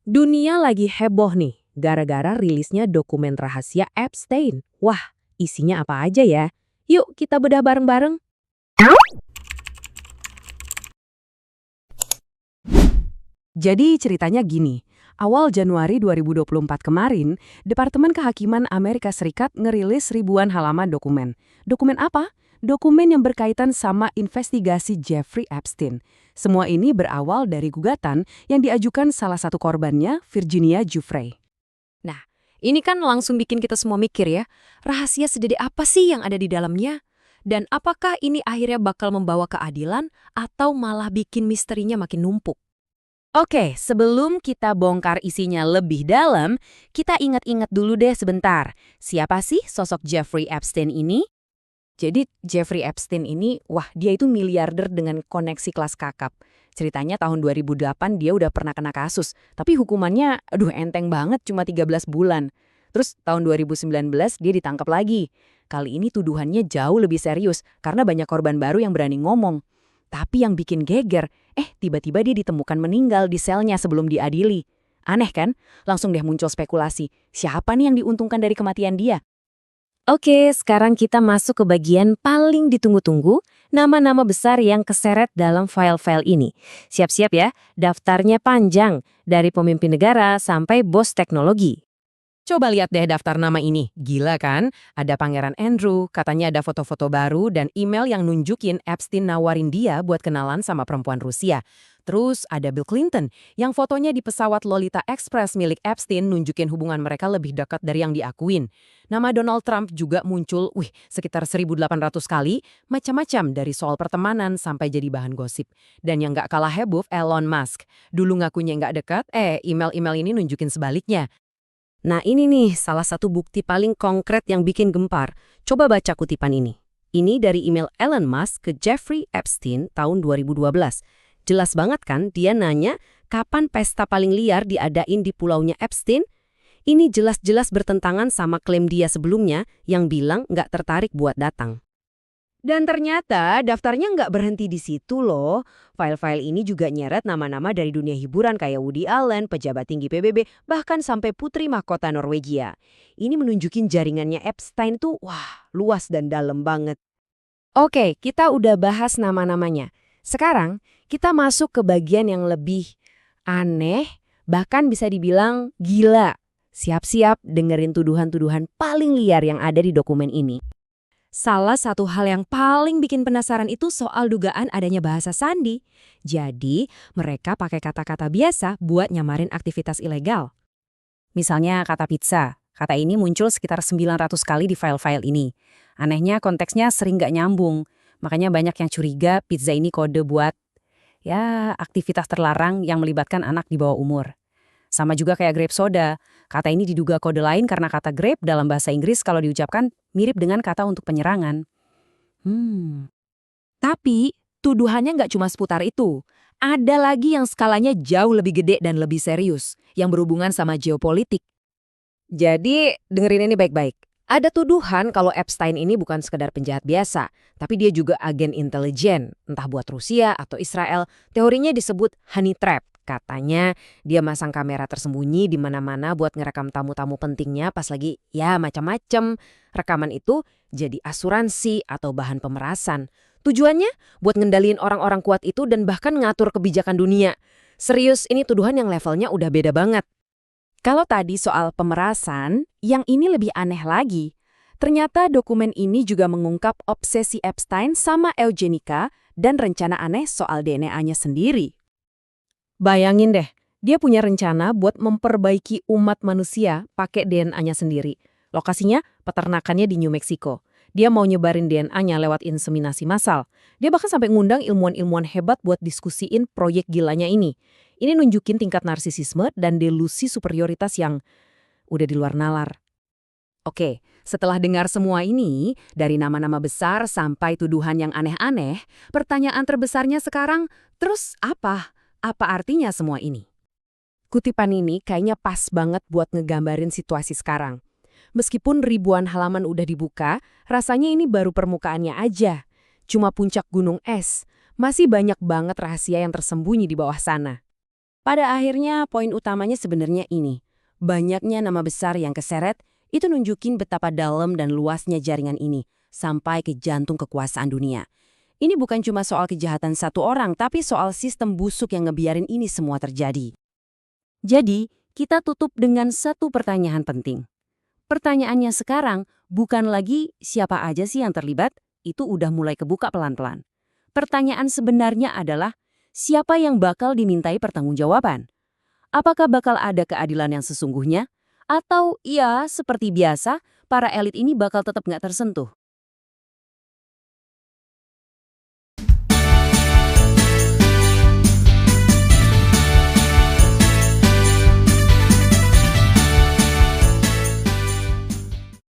Dunia lagi heboh nih, gara-gara rilisnya dokumen rahasia Epstein. Wah, isinya apa aja ya? Yuk kita bedah bareng-bareng. Jadi ceritanya gini, awal Januari 2024 kemarin, Departemen Kehakiman Amerika Serikat ngerilis ribuan halaman dokumen. Dokumen apa? Dokumen yang berkaitan sama investigasi Jeffrey Epstein. Semua ini berawal dari gugatan yang diajukan salah satu korbannya, Virginia Giuffre. Nah, ini kan langsung bikin kita semua mikir ya, rahasia sededi apa sih yang ada di dalamnya? Dan apakah ini akhirnya bakal membawa keadilan atau malah bikin misterinya makin numpuk? Oke, sebelum kita bongkar isinya lebih dalam, kita ingat-ingat dulu deh sebentar. Siapa sih sosok Jeffrey Epstein ini? Jadi Jeffrey Epstein ini, wah dia itu miliarder dengan koneksi kelas kakap. Ceritanya tahun 2008 dia udah pernah kena kasus, tapi hukumannya enteng banget cuma 13 bulan. Terus tahun 2019 dia ditangkap lagi. Kali ini tuduhannya jauh lebih serius karena banyak korban baru yang berani ngomong. Tapi yang bikin geger, tiba-tiba dia ditemukan meninggal di selnya sebelum diadili. Aneh kan? Langsung deh muncul spekulasi, siapa nih yang diuntungkan dari kematian dia? Oke, sekarang kita masuk ke bagian paling ditunggu-tunggu, nama-nama besar yang keseret dalam file-file ini. Siap-siap ya, daftarnya panjang, dari pemimpin negara sampai bos teknologi. Coba lihat deh daftar nama ini, gila kan? Ada Pangeran Andrew, katanya ada foto-foto baru dan email yang nunjukin Epstein nawarin dia buat kenalan sama perempuan Rusia. Terus ada Bill Clinton, yang fotonya di pesawat Lolita Express milik Epstein nunjukin hubungan mereka lebih dekat dari yang diakuin. Nama Donald Trump juga muncul, sekitar 1.800 kali, macam-macam dari soal pertemanan sampai jadi bahan gosip. Dan yang nggak kalah heboh, Elon Musk. Dulu ngakunya nggak dekat, email-email ini nunjukin sebaliknya. Nah ini nih salah satu bukti paling konkret yang bikin gempar. Coba baca kutipan ini. Ini dari email Elon Musk ke Jeffrey Epstein tahun 2012. Jelas banget kan dia nanya kapan pesta paling liar diadain di pulaunya Epstein? Ini jelas-jelas bertentangan sama klaim dia sebelumnya yang bilang nggak tertarik buat datang. Dan ternyata daftarnya nggak berhenti di situ loh. File-file ini juga nyeret nama-nama dari dunia hiburan kayak Woody Allen, pejabat tinggi PBB, bahkan sampai putri mahkota Norwegia. Ini menunjukin jaringannya Epstein tuh, luas dan dalam banget. Oke, kita udah bahas nama-namanya. Sekarang, kita masuk ke bagian yang lebih aneh, bahkan bisa dibilang gila. Siap-siap dengerin tuduhan-tuduhan paling liar yang ada di dokumen ini. Salah satu hal yang paling bikin penasaran itu soal dugaan adanya bahasa sandi. Jadi, mereka pakai kata-kata biasa buat nyamarin aktivitas ilegal. Misalnya kata pizza. Kata ini muncul sekitar 900 kali di file-file ini. Anehnya konteksnya sering nggak nyambung. Makanya banyak yang curiga pizza ini kode buat, aktivitas terlarang yang melibatkan anak di bawah umur. Sama juga kayak grape soda. Kata ini diduga kode lain karena kata grape dalam bahasa Inggris kalau diucapkan mirip dengan kata untuk penyerangan. Tapi tuduhannya nggak cuma seputar itu. Ada lagi yang skalanya jauh lebih gede dan lebih serius, yang berhubungan sama geopolitik. Jadi dengerin ini baik-baik. Ada tuduhan kalau Epstein ini bukan sekedar penjahat biasa, tapi dia juga agen intelijen, entah buat Rusia atau Israel. Teorinya disebut honey trap. Katanya dia masang kamera tersembunyi di mana-mana buat ngerekam tamu-tamu pentingnya pas lagi macam-macam. Rekaman itu jadi asuransi atau bahan pemerasan. Tujuannya buat ngendaliin orang-orang kuat itu dan bahkan ngatur kebijakan dunia. Serius, ini tuduhan yang levelnya udah beda banget. Kalau tadi soal pemerasan, yang ini lebih aneh lagi. Ternyata dokumen ini juga mengungkap obsesi Epstein sama eugenika dan rencana aneh soal DNA-nya sendiri. Bayangin deh, dia punya rencana buat memperbaiki umat manusia pakai DNA-nya sendiri. Lokasinya, peternakannya di New Mexico. Dia mau nyebarin DNA-nya lewat inseminasi massal. Dia bahkan sampai ngundang ilmuwan-ilmuwan hebat buat diskusiin proyek gilanya ini. Ini nunjukin tingkat narsisisme dan delusi superioritas yang udah di luar nalar. Oke, setelah dengar semua ini, dari nama-nama besar sampai tuduhan yang aneh-aneh, pertanyaan terbesarnya sekarang, terus apa? Apa artinya semua ini? Kutipan ini kayaknya pas banget buat ngegambarin situasi sekarang. Meskipun ribuan halaman udah dibuka, rasanya ini baru permukaannya aja. Cuma puncak gunung es, masih banyak banget rahasia yang tersembunyi di bawah sana. Pada akhirnya, poin utamanya sebenarnya ini. Banyaknya nama besar yang keseret, itu nunjukin betapa dalam dan luasnya jaringan ini, sampai ke jantung kekuasaan dunia. Ini bukan cuma soal kejahatan satu orang, tapi soal sistem busuk yang ngebiarin ini semua terjadi. Jadi, kita tutup dengan satu pertanyaan penting. Pertanyaannya sekarang bukan lagi siapa aja sih yang terlibat, itu udah mulai kebuka pelan-pelan. Pertanyaan sebenarnya adalah siapa yang bakal dimintai pertanggungjawaban? Apakah bakal ada keadilan yang sesungguhnya? Atau ya, seperti biasa, para elit ini bakal tetap nggak tersentuh?